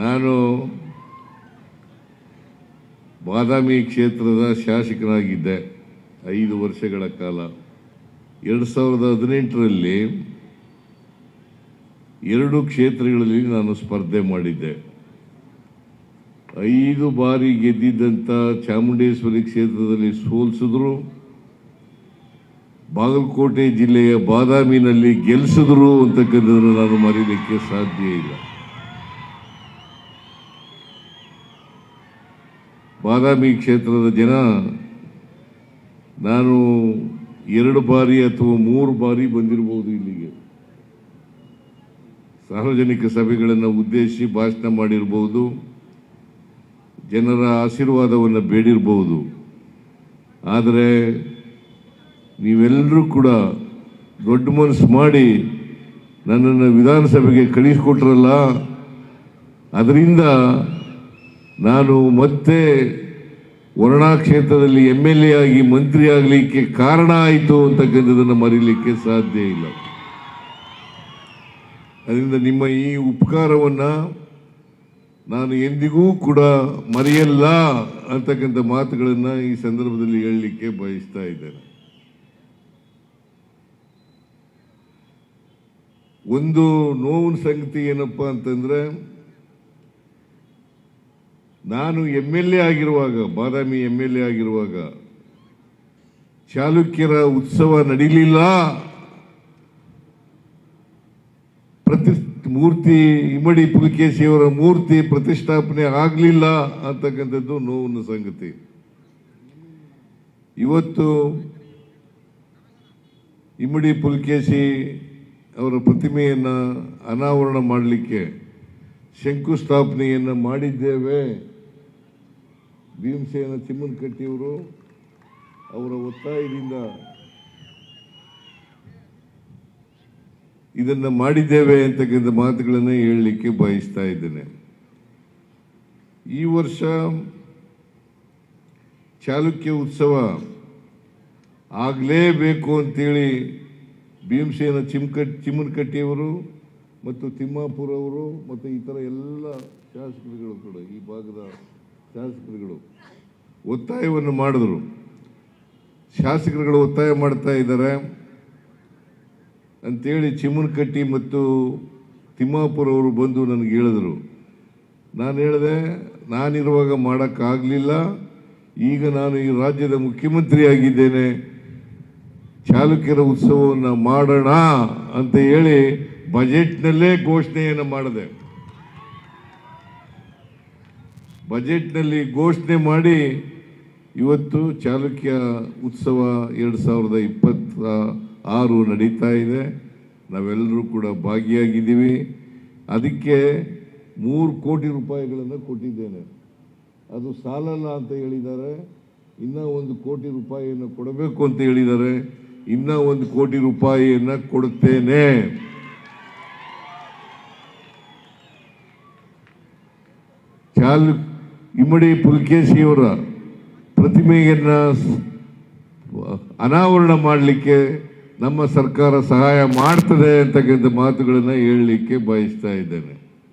ನಾನು ಬಾದಾಮಿ ಕ್ಷೇತ್ರದ ಶಾಸಕನಾಗಿದ್ದೆ 5 ವರ್ಷಗಳ ಕಾಲ. 2018ರಲ್ಲಿ 2 ಕ್ಷೇತ್ರಗಳಲ್ಲಿ ನಾನು ಸ್ಪರ್ಧೆ ಮಾಡಿದ್ದೆ. 5 ಬಾರಿ ಗೆದ್ದಿದ್ದಂಥ ಚಾಮುಂಡೇಶ್ವರಿ ಕ್ಷೇತ್ರದಲ್ಲಿ ಸೋಲಿಸಿದ್ರು, ಬಾಗಲಕೋಟೆ ಜಿಲ್ಲೆಯ ಬಾದಾಮಿನಲ್ಲಿ ಗೆಲ್ಲಿಸಿದ್ರು ಅಂತಕ್ಕಂಥದ್ದನ್ನು ನಾನು ಮರೀಲಿಕ್ಕೆ ಸಾಧ್ಯ ಇಲ್ಲ. ಬಾದಾಮಿ ಕ್ಷೇತ್ರದ ಜನ ನಾನು 2 ಬಾರಿ ಅಥವಾ 3 ಬಾರಿ ಬಂದಿರಬಹುದು ಇಲ್ಲಿಗೆ. ಸಾರ್ವಜನಿಕ ಸಭೆಗಳನ್ನು ಉದ್ದೇಶಿಸಿ ಭಾಷಣ ಮಾಡಿರಬಹುದು, ಜನರ ಆಶೀರ್ವಾದವನ್ನು ಬೇಡಿರಬಹುದು. ಆದರೆ ನೀವೆಲ್ಲರೂ ಕೂಡ ದೊಡ್ಡ ಮನಸ್ಸು ಮಾಡಿ ನನ್ನನ್ನು ವಿಧಾನಸಭೆಗೆ ಕಳಿಸಿಕೊಟ್ರಲ್ಲ, ಅದರಿಂದ ನಾನು ಮತ್ತೆ ವರ್ಣಾ ಕ್ಷೇತ್ರದಲ್ಲಿ MLA ಆಗಿ ಮಂತ್ರಿ ಆಗಲಿಕ್ಕೆ ಕಾರಣ ಆಯಿತು ಅಂತಕ್ಕಂಥದ್ದನ್ನು ಮರೀಲಿಕ್ಕೆ ಸಾಧ್ಯ ಇಲ್ಲ. ಅದರಿಂದ ನಿಮ್ಮ ಈ ಉಪಕಾರವನ್ನು ನಾನು ಎಂದಿಗೂ ಕೂಡ ಮರೆಯಲ್ಲ ಅಂತಕ್ಕಂಥ ಮಾತುಗಳನ್ನು ಈ ಸಂದರ್ಭದಲ್ಲಿ ಹೇಳಲಿಕ್ಕೆ ಬಯಸ್ತಾ ಇದ್ದೇನೆ. ಒಂದು ನೋವಿನ ಸಂಗತಿ ಏನಪ್ಪ ಅಂತಂದರೆ, ನಾನು MLA ಆಗಿರುವಾಗ, ಬಾದಾಮಿ MLA ಆಗಿರುವಾಗ ಚಾಲುಕ್ಯರ ಉತ್ಸವ ನಡೀಲಿಲ್ಲ, ಮೂರ್ತಿ ಇಮ್ಮಡಿ ಪುಲಿಕೇಶಿಯವರ ಮೂರ್ತಿ ಪ್ರತಿಷ್ಠಾಪನೆ ಆಗಲಿಲ್ಲ ಅಂತಕ್ಕಂಥದ್ದು ನೋವಿನ ಸಂಗತಿ. ಇವತ್ತು ಇಮ್ಮಡಿ ಪುಲಿಕೇಶಿ ಅವರ ಪ್ರತಿಮೆಯನ್ನು ಅನಾವರಣ ಮಾಡಲಿಕ್ಕೆ ಶಂಕುಸ್ಥಾಪನೆಯನ್ನು ಮಾಡಿದ್ದೇವೆ. ಭೀಮಸೇನ ಚಿಮ್ಮನಕಟ್ಟಿಯವರು ಅವರ ಒತ್ತಾಯದಿಂದ ಇದನ್ನು ಮಾಡಿದ್ದೇವೆ ಅಂತಕ್ಕಂಥ ಮಾತುಗಳನ್ನು ಹೇಳಲಿಕ್ಕೆ ಬಯಸ್ತಾ ಇದ್ದೇನೆ. ಈ ವರ್ಷ ಚಾಲುಕ್ಯ ಉತ್ಸವ ಆಗಲೇಬೇಕು ಅಂತೇಳಿ ಭೀಮಸೇನ ಚಿಮ್ಮನಕಟ್ಟಿಯವರು ಮತ್ತು ತಿಮ್ಮಾಪುರ ಅವರು ಮತ್ತು ಇತರ ಎಲ್ಲ ಶಾಸಕರುಗಳು ಕೂಡ, ಈ ಭಾಗದ ಶಾಸಕರುಗಳು ಒತ್ತಾಯವನ್ನು ಮಾಡಿದ್ರು. ಶಾಸಕರುಗಳು ಒತ್ತಾಯ ಮಾಡ್ತಾ ಇದ್ದಾರೆ ಅಂಥೇಳಿ ಚಿಮ್ಮನಕಟ್ಟಿ ಮತ್ತು ತಿಮ್ಮಾಪುರ ಅವರು ಬಂದು ನನಗೆ ಹೇಳಿದ್ರು. ನಾನು ಹೇಳಿದೆ, ನಾನಿರುವಾಗ ಮಾಡೋಕ್ಕಾಗಲಿಲ್ಲ, ಈಗ ನಾನು ಈ ರಾಜ್ಯದ ಮುಖ್ಯಮಂತ್ರಿ ಆಗಿದ್ದೇನೆ, ಚಾಲುಕ್ಯರ ಉತ್ಸವವನ್ನು ಮಾಡೋಣ ಅಂತ ಹೇಳಿ ಬಜೆಟ್ನಲ್ಲೇ ಘೋಷಣೆಯನ್ನು ಮಾಡಿದೆ. ಬಜೆಟ್ನಲ್ಲಿ ಘೋಷಣೆ ಮಾಡಿ ಇವತ್ತು ಚಾಲುಕ್ಯ ಉತ್ಸವ 2026 ನಡೀತಾ ಇದೆ. ನಾವೆಲ್ಲರೂ ಕೂಡ ಭಾಗಿಯಾಗಿದ್ದೀವಿ. ಅದಕ್ಕೆ 3 ಕೋಟಿ ರೂಪಾಯಿಗಳನ್ನು ಕೊಟ್ಟಿದ್ದೇನೆ. ಅದು ಸಾಲಲ್ಲ ಅಂತ ಹೇಳಿದ್ದಾರೆ. ಇನ್ನೂ 1 ಕೋಟಿ ರೂಪಾಯಿಯನ್ನು ಕೊಡಬೇಕು ಅಂತ ಹೇಳಿದ್ದಾರೆ. ಇನ್ನೂ 1 ಕೋಟಿ ರೂಪಾಯಿಯನ್ನು ಕೊಡುತ್ತೇನೆ. ಇಮ್ಮಡಿ ಪುಲಿಕೇಶಿಯವರ ಪ್ರತಿಮೆಯನ್ನು ಅನಾವರಣ ಮಾಡಲಿಕ್ಕೆ ನಮ್ಮ ಸರ್ಕಾರ ಸಹಾಯ ಮಾಡ್ತದೆ ಅಂತಕ್ಕಂಥ ಮಾತುಗಳನ್ನು ಹೇಳಲಿಕ್ಕೆ ಬಯಸ್ತಾ ಇದ್ದೇನೆ.